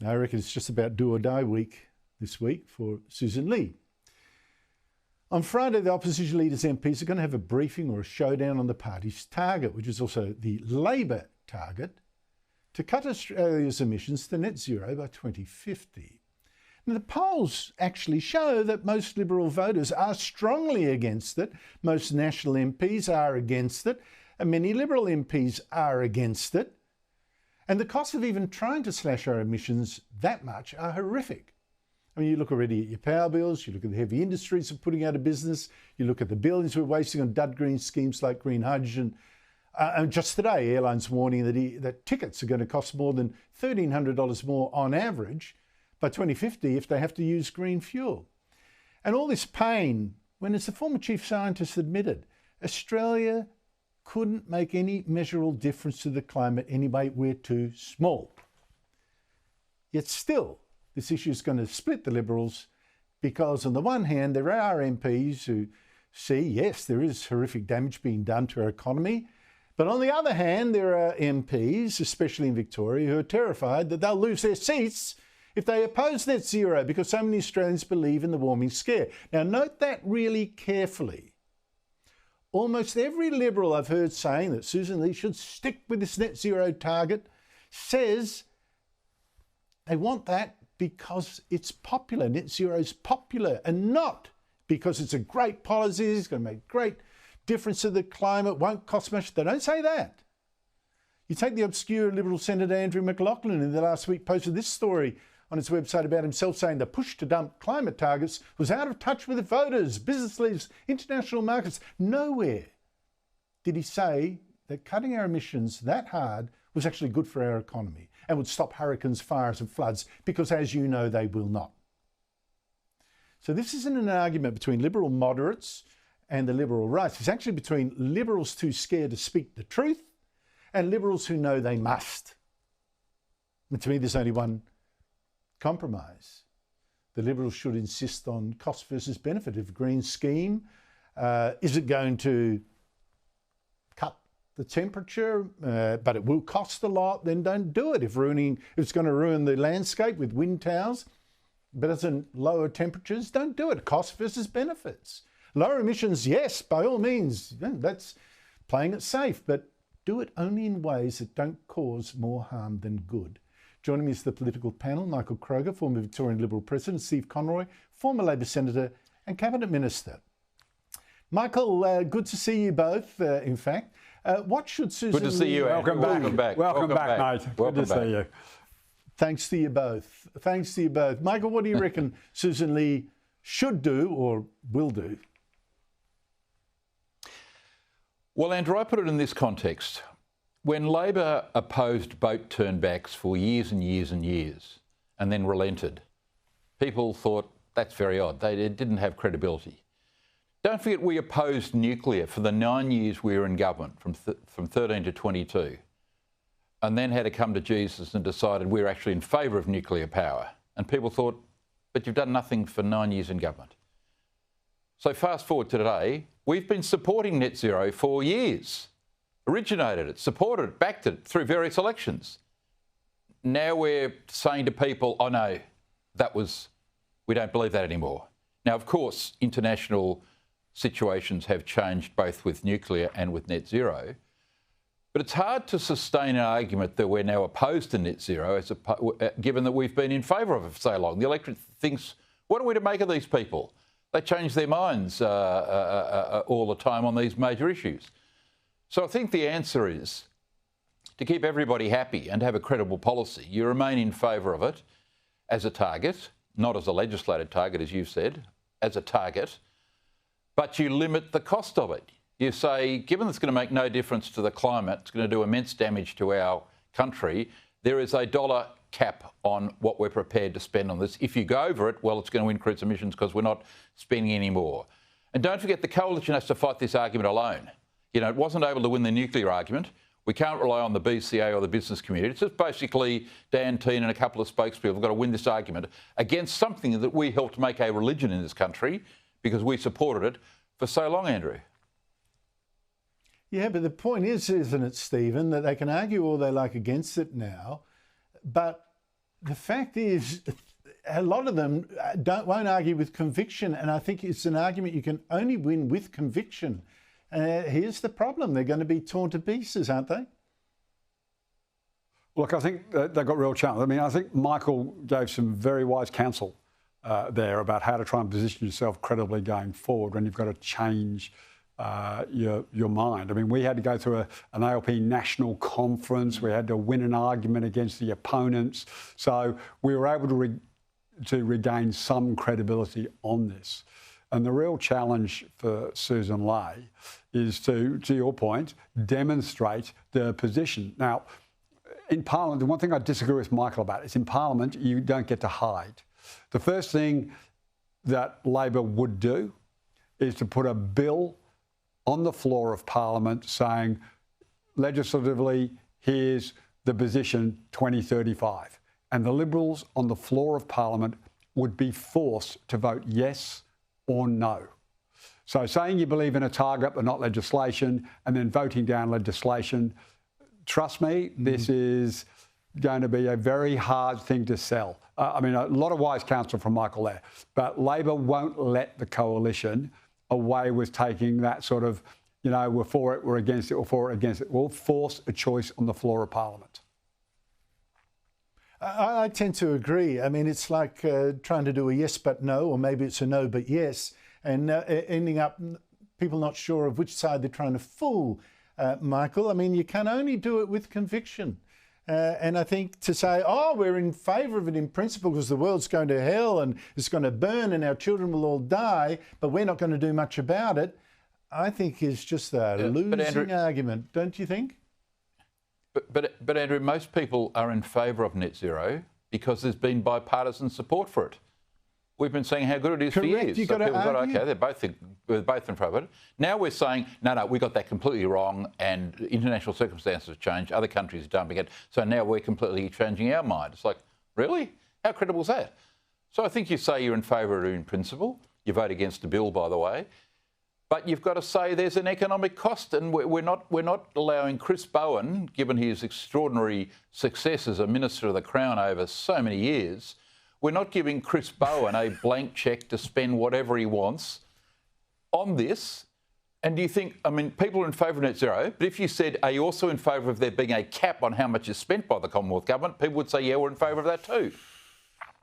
I reckon it's just about do or die week this week for Susan Lee. On Friday, the opposition leaders' MPs are going to have a briefing or a showdown on the party's target, which is also the Labor target, to cut Australia's emissions to net zero by 2050. Now, the polls actually show that most Liberal voters are strongly against it. Most National MPs are against it, and many Liberal MPs are against it. And the costs of even trying to slash our emissions that much are horrific. I mean, you look already at your power bills, you look at the heavy industries of putting out of business, you look at the billions we're wasting on dud green schemes like green hydrogen. And just today, airlines warning that tickets are going to cost more than $1,300 more on average by 2050 if they have to use green fuel. And all this pain, when, as the former chief scientist admitted, Australia couldn't make any measurable difference to the climate anyway, we're too small. Yet still, this issue is going to split the Liberals because on the one hand, there are MPs who see, yes, there is horrific damage being done to our economy. But on the other hand, there are MPs, especially in Victoria, who are terrified that they'll lose their seats if they oppose net zero because so many Australians believe in the warming scare. Now, note that really carefully. Almost every Liberal I've heard saying that Susan Lee should stick with this net zero target says they want that because it's popular. Net zero is popular and not because it's a great policy, it's going to make great difference to the climate, won't cost much. They don't say that. You take the obscure Liberal Senator Andrew McLaughlin in the last week posted this story on his website about himself saying the push to dump climate targets was out of touch with the voters, business leaders, international markets. Nowhere did he say that cutting our emissions that hard was actually good for our economy and would stop hurricanes, fires and floods, because as you know, they will not. So this isn't an argument between Liberal moderates and the Liberal rights. It's actually between Liberals too scared to speak the truth and Liberals who know they must. And to me, there's only one compromise. The Liberals should insist on cost versus benefit of a green scheme. Is it going to cut the temperature, but it will cost a lot? Then don't do it. If it's going to ruin the landscape with wind towers, but doesn't lower temperatures, don't do it. Cost versus benefits. Lower emissions, yes, by all means. That's playing it safe, but do it only in ways that don't cause more harm than good. Joining me is the political panel, Michael Kroger, former Victorian Liberal President, Steve Conroy, former Labor Senator and Cabinet Minister. Michael, good to see you both, in fact. What should Susan... Good to see you. Welcome back. Welcome back, mate. Welcome Good to see you. Thanks to you both. Thanks to you both. Michael, what do you reckon Susan Lee should do or will do? Well, Andrew, I put it in this context. When Labor opposed boat turnbacks for years and years and years and then relented, people thought that's very odd. They didn't have credibility. Don't forget we opposed nuclear for the 9 years we were in government, from 13 to 22, and then had to come to Jesus and decided we were actually in favour of nuclear power. And people thought, but you've done nothing for 9 years in government. So fast forward to today, we've been supporting net zero for years. Originated it, supported it, backed it through various elections. Now we're saying to people, oh no, we don't believe that anymore. Now, of course, international situations have changed both with nuclear and with net zero, but it's hard to sustain an argument that we're now opposed to net zero, given that we've been in favour of it for so long. The electorate thinks, what are we to make of these people? They change their minds all the time on these major issues. So I think the answer is to keep everybody happy and have a credible policy. You remain in favour of it as a target, not as a legislated target, as you've said, as a target, but you limit the cost of it. You say, given it's going to make no difference to the climate, it's going to do immense damage to our country, there is a dollar cap on what we're prepared to spend on this. If you go over it, well, it's going to increase emissions because we're not spending any more. And don't forget, the coalition has to fight this argument alone. You know, it wasn't able to win the nuclear argument. We can't rely on the BCA or the business community. It's just basically Dan Tehan and a couple of spokespeople have got to win this argument against something that we helped make a religion in this country because we supported it for so long, Andrew. Yeah, but the point is, isn't it, Stephen, that they can argue all they like against it now, but The fact is, a lot of them won't argue with conviction, and I think it's an argument you can only win with conviction. Here's the problem. They're going to be torn to pieces, aren't they? Look, I think they've got real challenge. I mean, I think Michael gave some very wise counsel there about how to try and position yourself credibly going forward when you've got to change your mind. I mean, we had to go through an ALP national conference. We had to win an argument against the opponents. So we were able to regain some credibility on this. And the real challenge for Susan Ley is to your point, demonstrate the position. Now, in Parliament, the one thing I disagree with Michael about is in Parliament, you don't get to hide. The first thing that Labor would do is to put a bill on the floor of Parliament saying, legislatively, here's the position 2035. And the Liberals on the floor of Parliament would be forced to vote yes or no. So saying you believe in a target but not legislation and then voting down legislation, trust me, this is going to be a very hard thing to sell. I mean, a lot of wise counsel from Michael there, but Labor won't let the coalition away with taking that sort of, you know, we're for it, we're against it, we're for it, against it. We'll force a choice on the floor of Parliament. I tend to agree. I mean, it's like trying to do a yes but no, or maybe it's a no but yes, and ending up people not sure of which side they're trying to fool. Michael, I mean, you can only do it with conviction. And I think to say, oh, we're in favour of it in principle because the world's going to hell and it's going to burn and our children will all die, but we're not going to do much about it, I think is just a losing Andrew, argument, don't you think? But Andrew, most people are in favour of net zero because there's been bipartisan support for it. We've been saying how good it is for years. You've got to argue. Okay, we're both in favour of it. Now we're saying, no, we got that completely wrong and international circumstances have changed, other countries are dumping it, so now we're completely changing our mind. It's like, really? How credible is that? So I think you say you're in favour of it in principle. You vote against the bill, by the way. But you've got to say there's an economic cost, and we're not allowing Chris Bowen, given his extraordinary success as a Minister of the Crown over so many years, we're not giving Chris Bowen a blank cheque to spend whatever he wants on this. And do you think, I mean, people are in favour of net zero, but if you said, are you also in favour of there being a cap on how much is spent by the Commonwealth Government, people would say, yeah, we're in favour of that too.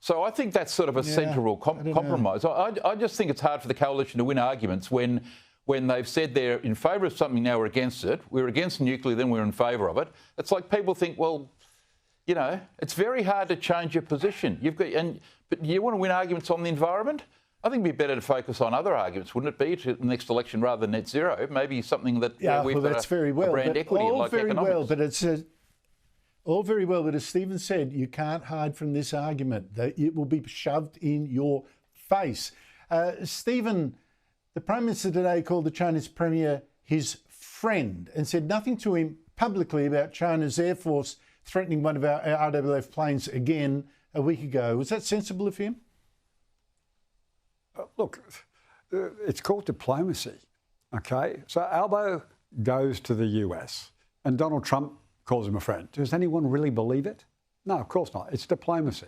So I think that's sort of a sensible compromise. I just think it's hard for the coalition to win arguments when they've said they're in favour of something, now we're against it. We're against nuclear, then we're in favour of it. It's like people think, well, you know, it's very hard to change your position. But you want to win arguments on the environment? I think it'd be better to focus on other arguments, wouldn't it be, to the next election rather than net zero? Maybe something that we've got a brand equity in, like economics. All very well, but as Stephen said, you can't hide from this argument. That it will be shoved in your face. Stephen, the Prime Minister today called the Chinese Premier his friend and said nothing to him publicly about China's Air Force threatening one of our RAAF planes again a week ago. Was that sensible of him? Look, it's called diplomacy, okay? So Albo goes to the US and Donald Trump calls him a friend. Does anyone really believe it? No, of course not. It's diplomacy.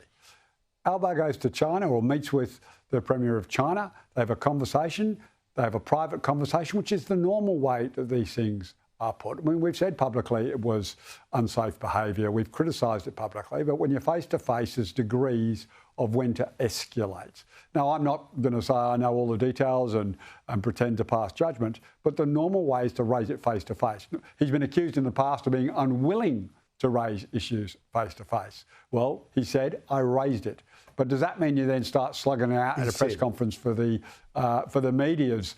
Albo goes to China or meets with the Premier of China. They have a conversation. They have a private conversation, which is the normal way that these things are put. I mean, we've said publicly it was unsafe behaviour. We've criticised it publicly. But when you're face-to-face, there's degrees of when to escalate. Now, I'm not going to say I know all the details and pretend to pass judgment, but the normal way is to raise it face-to-face. He's been accused in the past of being unwilling to raise issues face-to-face. Well, he said, I raised it. But does that mean you then start slugging it out at a press conference for the media's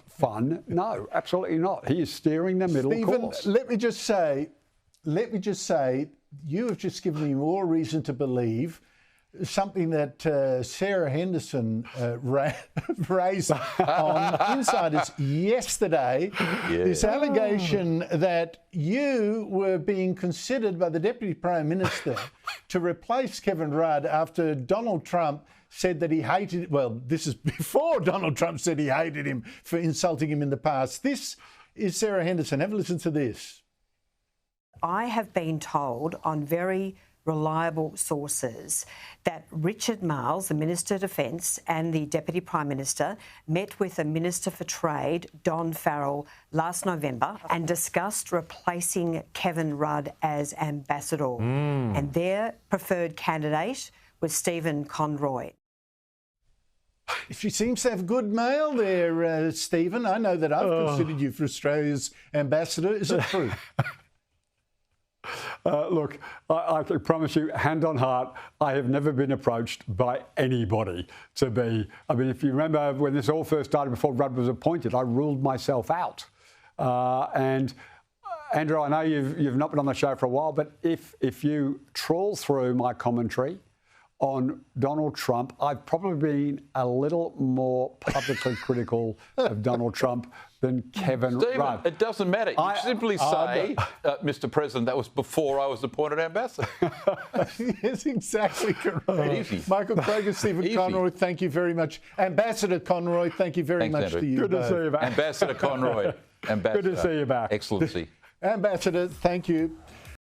fun? No, absolutely not. He is steering the middle course. Let me just say, you have just given me more reason to believe something that Sarah Henderson raised on Insiders yesterday, this allegation that you were being considered by the Deputy Prime Minister to replace Kevin Rudd after Donald Trump said that he hated, well, this is before Donald Trump said he hated him for insulting him in the past. This is Sarah Henderson. Have a listen to this. I have been told on very reliable sources that Richard Marles, the Minister of Defence, and the Deputy Prime Minister met with the Minister for Trade, Don Farrell, last November and discussed replacing Kevin Rudd as ambassador. And their preferred candidate was Stephen Conroy. She seems to have good mail there, Stephen. I know that I've considered you for Australia's ambassador. Is it true? Look, I can promise you, hand on heart, I have never been approached by anybody to be. I mean, if you remember when this all first started before Rudd was appointed, I ruled myself out. And Andrew, I know you've not been on the show for a while, but if you trawl through my commentary on Donald Trump, I've probably been a little more publicly critical of Donald Trump than Kevin Rudd. It doesn't matter. You simply say, Mr. President, that was before I was appointed ambassador. Yes, exactly correct. Easy. Michael Kroger, Stephen Conroy, thank you very much. Ambassador Conroy, thank you very much Andrew. to you. Good to see you back. Ambassador Conroy. Ambassador. Good to see you back. Excellency. Ambassador, thank you.